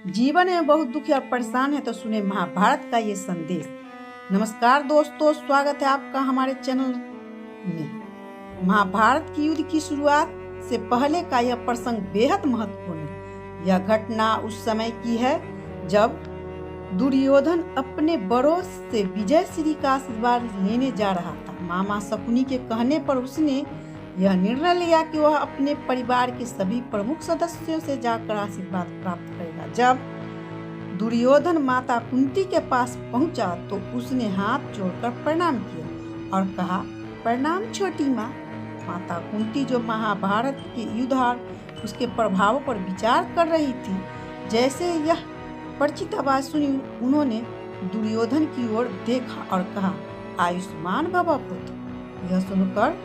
जीवन में बहुत दुखी और परेशान है तो सुने महाभारत का ये संदेश। नमस्कार दोस्तों, स्वागत है आपका हमारे चैनल में। महाभारत की युद्ध की शुरुआत से पहले का यह प्रसंग बेहद महत्वपूर्ण है। यह घटना उस समय की है जब दुर्योधन अपने बड़ों से विजयश्री का आशीर्वाद लेने जा रहा था। मामा शकुनी के कहने पर उसने यह निर्णय लिया कि वह अपने परिवार के सभी प्रमुख सदस्यों से जाकर आशीर्वाद प्राप्त करेगा। जब दुर्योधन माता कुंती के पास पहुंचा तो उसने हाथ जोड़कर प्रणाम किया और कहा, प्रणाम छोटी माँ। माता कुंती जो महाभारत के युद्ध और उसके प्रभावों पर विचार कर रही थी, जैसे यह परिचित आवाज सुनी उन्होंने दुर्योधन की ओर देखा और कहा, आयुष्मान भव पुत्र। यह सुनकर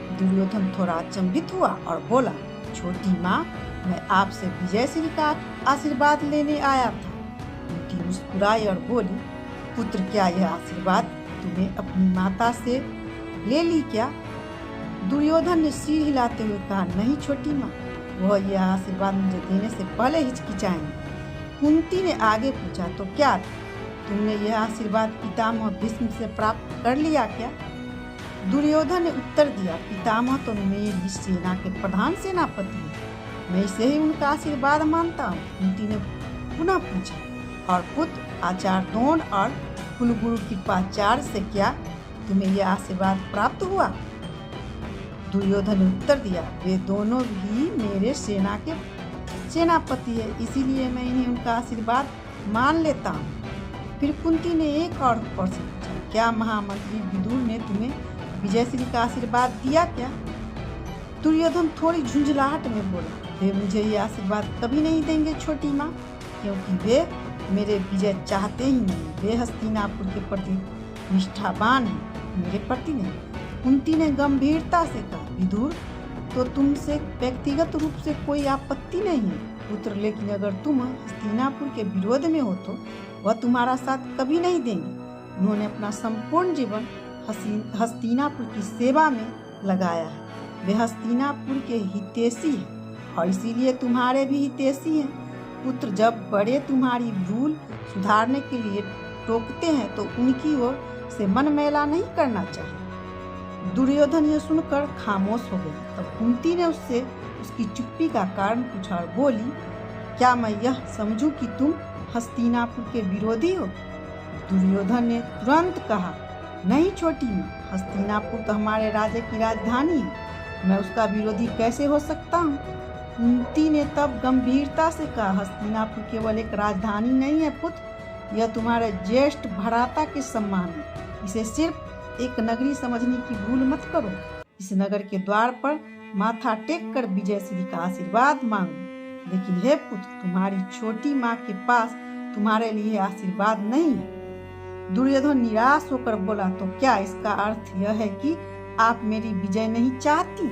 दुर्योधन थोड़ा अचंभित हुआ और बोला, छोटी माँ, मैं आपसे विजयश्री का आशीर्वाद लेने आया था। कुंती मुस्कुराई और बोली, पुत्र, क्या यह आशीर्वाद तुम्हें अपनी माता से ले ली क्या? दुर्योधन ने सिर हिलाते हुए कहा, नहीं छोटी माँ, वह यह आशीर्वाद मुझे देने से पहले हिचकिचाएंगे। कुंती ने आगे पूछा, तो क्या तुमने यह आशीर्वाद पितामह भीष्म से प्राप्त कर लिया क्या? दुर्योधन ने उत्तर दिया, पितामह तो मेरी सेना के प्रधान सेनापति हैं, मैं इसे ही उनका आशीर्वाद मानता हूँ। कुंती ने पुनः पूछा, और पुत्र आचार्य द्रोण और कुलगुरु कृपाचार्य से क्या तुम्हें यह आशीर्वाद प्राप्त हुआ? दुर्योधन ने उत्तर दिया, वे दोनों भी मेरे सेना के सेनापति है, इसीलिए मैं इन्हें उनका आशीर्वाद मान लेता हूँ। फिर कुंती ने एक और प्रश्न पूछा, क्या महामंत्री विदुर ने तुम्हें विजयश्री का आशीर्वाद दिया क्या? दुर्योधन थोड़ी झुंझलाहट में बोला, वे मुझे ये आशीर्वाद कभी नहीं देंगे छोटी माँ, क्योंकि वे मेरे विजय चाहते ही नहीं। वे हस्तिनापुर के प्रति निष्ठावान हैं, मेरे प्रति नहीं। कुंती ने गंभीरता से कहा, विदुर तो तुमसे व्यक्तिगत रूप से कोई आपत्ति नहीं है पुत्र, लेकिन अगर तुम हस्तिनापुर के विरोध में हो तो वह तुम्हारा साथ कभी नहीं देंगे। उन्होंने अपना संपूर्ण जीवन हस्तिनापुर की सेवा में लगाया है। वे हस्तिनापुर के हितैषी हैं और इसीलिए तुम्हारे भी हितैषी हैं। पुत्र, जब बड़े तुम्हारी भूल सुधारने के लिए टोकते हैं तो उनकी ओर से मन मैला नहीं करना चाहिए। दुर्योधन यह सुनकर खामोश हो गया। तब कुंती ने उससे उसकी चुप्पी का कारण पूछा और बोली, क्या मैं यह समझूं कि तुम हस्तिनापुर के विरोधी हो? दुर्योधन ने तुरंत कहा, नहीं छोटी माँ, हस्तिनापुर तो हमारे राज्य की राजधानी है, मैं उसका विरोधी कैसे हो सकता हूँ? कुंती ने तब गंभीरता से कहा, हस्तिनापुर केवल एक राजधानी नहीं है पुत्र, यह तुम्हारे ज्येष्ठ भ्राता के समान है। इसे सिर्फ एक नगरी समझने की भूल मत करो। इस नगर के द्वार पर माथा टेक कर विजयश्री का आशीर्वाद मांगो, लेकिन हे पुत्र, तुम्हारी छोटी माँ के पास तुम्हारे लिए आशीर्वाद नहीं है। दुर्योधन निराश होकर बोला, तो क्या इसका अर्थ यह है कि आप मेरी विजय नहीं चाहती?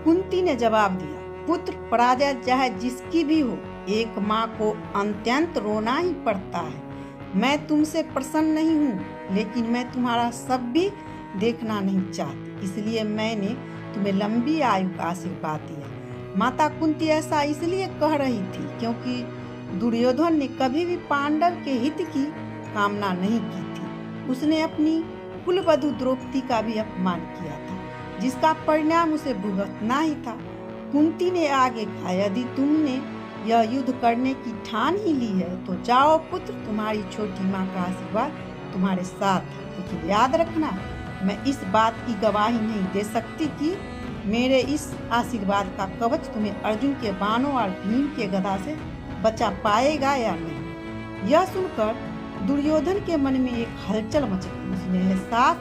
कुंती ने जवाब दिया, पुत्र, पराजय चाहे जिसकी भी हो, एक माँ को अत्यंत रोना ही पड़ता है। मैं तुमसे प्रसन्न नहीं हूँ, लेकिन मैं तुम्हारा सब भी देखना नहीं चाहती, इसलिए मैंने तुम्हें लंबी आयु का आशीर्वाद दिया। माता कुंती ऐसा इसलिए कह रही थी क्योंकि दुर्योधन ने कभी भी पांडव के हित की कामना नहीं की थी। उसने अपनी कुलवधु द्रौपदी का भी अपमान किया था, जिसका परिणाम उसे भुगतना ही था। कुंती ने आगे कहा, यदि तुमने यह युद्ध करने की ठान ही ली है तो जाओ पुत्र, तुम्हारी छोटी माँ का आशीर्वाद तुम्हारे साथ है, लेकिन याद रखना, मैं इस बात की गवाही नहीं दे सकती कि मेरे इस आशीर्वाद का कवच तुम्हें अर्जुन के बाणों और भीम के गदा से बचा पाएगा या नहीं। यह सुनकर दुर्योधन के मन में एक हलचल मच गई। उसने एहसास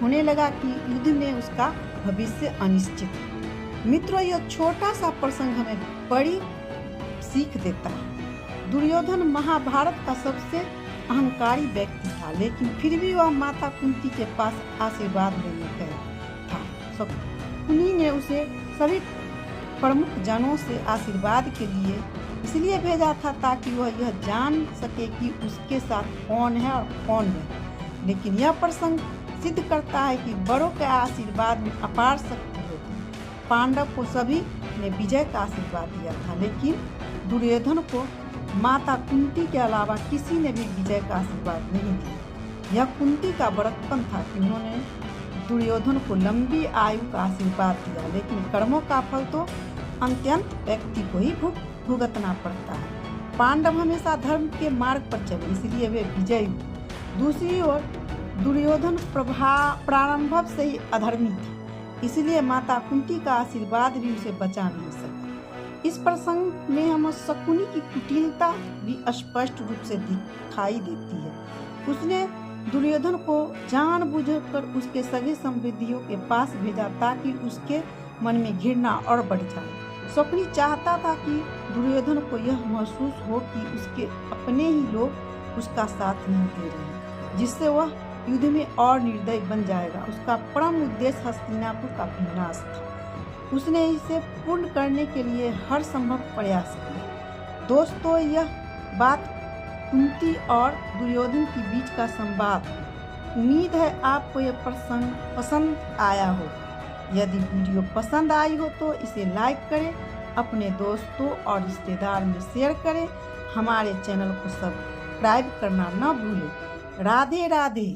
होने लगा कि युद्ध में उसका भविष्य अनिश्चित है। मित्रों, यह छोटा सा प्रसंग हमें बड़ी सीख देता है। दुर्योधन महाभारत का सबसे अहंकारी व्यक्ति था, लेकिन फिर भी वह माता कुंती के पास आशीर्वाद लेने गया था। शकुनी ने उसे सभी प्रमुख जनों से आशीर्वाद के लिए इसलिए भेजा था ताकि वह यह जान सके कि उसके साथ कौन है और कौन नहीं। लेकिन यह प्रसंग सिद्ध करता है कि बड़ों के आशीर्वाद में अपार शक्ति होती है। पांडव को सभी ने विजय का आशीर्वाद दिया था, लेकिन दुर्योधन को माता कुंती के अलावा किसी ने भी विजय का आशीर्वाद नहीं दिया। यह कुंती का बड़कपन था कि उन्होंने दुर्योधन को लंबी आयु का आशीर्वाद दिया, लेकिन कर्मों का फल तो अत्यंत व्यक्ति को ही भुगतना पड़ता है। पांडव हमेशा धर्म के मार्ग पर चले, इसलिए वे विजयी हुए। दूसरी ओर दुर्योधन प्रारंभ से ही अधर्मी थे, इसलिए माता कुंती का आशीर्वाद भी उसे बचा नहीं सका। इस प्रसंग में हम शकुनी की कुटिलता भी स्पष्ट रूप से दिखाई देती है। उसने दुर्योधन को जानबूझकर उसके सगे संबंधियों के पास भेजा ताकि उसके मन में घृणा और बढ़ जाए। शकुनी चाहता था कि दुर्योधन को यह महसूस हो कि उसके अपने ही लोग उसका साथ नहीं दे रहे, जिससे वह युद्ध में और निर्दयी बन जाएगा। उसका परम उद्देश्य हस्तिनापुर का विनाश था। उसने इसे पूर्ण करने के लिए हर संभव प्रयास किया। दोस्तों, यह बात कुंती और दुर्योधन के बीच का संवाद। उम्मीद है आपको यह प्रसंग पसंद आया हो। यदि वीडियो पसंद आई हो तो इसे लाइक करें, अपने दोस्तों और रिश्तेदार में शेयर करें। हमारे चैनल को सब्सक्राइब करना न भूलें। राधे राधे।